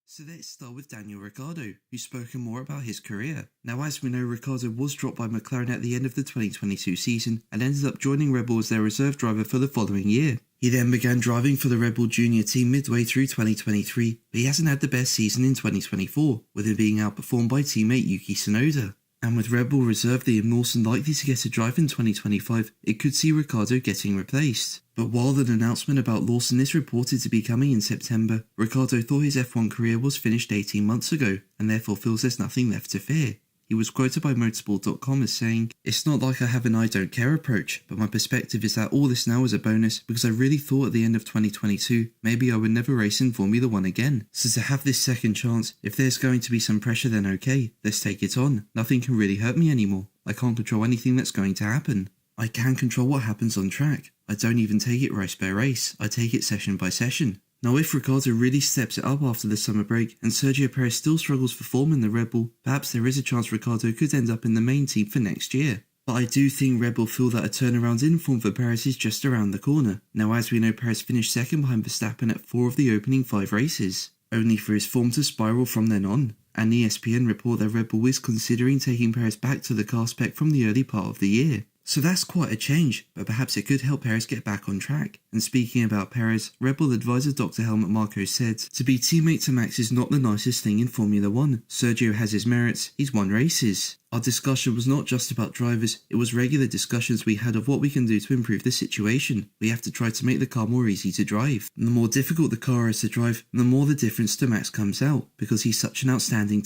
So let's start with Daniel Ricciardo, who's spoken more about his career. Now, as we know, Ricciardo was dropped by McLaren at the end of the 2022 season and ended up joining Red Bull as their reserve driver for the following year. He then began driving for the Red Bull Junior team midway through 2023, but he hasn't had the best season in 2024, with him being outperformed by teammate Yuki Tsunoda. And with Red Bull reserve Liam Lawson likely to get a drive in 2025, it could see Ricciardo getting replaced. But while an announcement about Lawson is reported to be coming in September, Ricciardo thought his F1 career was finished 18 months ago, and therefore feels there's nothing left to fear. He was quoted by motorsport.com as saying, "It's not like I have an I don't care approach, but my perspective is that all this now is a bonus because I really thought at the end of 2022, maybe I would never race in Formula 1 again. So to have this second chance, if there's going to be some pressure then okay, let's take it on. Nothing can really hurt me anymore. I can't control anything that's going to happen. I can control what happens on track. I don't even take it race by race, I take it session by session." Now, if Ricciardo really steps it up after the summer break and Sergio Perez still struggles for form in the Red Bull, perhaps there is a chance Ricciardo could end up in the main team for next year. But I do think Red Bull feel that a turnaround in form for Perez is just around the corner. Now, as we know, Perez finished second behind Verstappen at 4 of the opening 5 races, only for his form to spiral from then on. And ESPN report that Red Bull is considering taking Perez back to the car spec from the early part of the year. So that's quite a change, but perhaps it could help Perez get back on track. And speaking about Perez, Red Bull advisor Dr. Helmut Marko said, "To be teammate to Max is not the nicest thing in Formula 1. Sergio has his merits, he's won races. Our discussion was not just about drivers, it was regular discussions we had of what we can do to improve the situation. We have to try to make the car more easy to drive. And the more difficult the car is to drive, the more the difference to Max comes out, because he's such an outstanding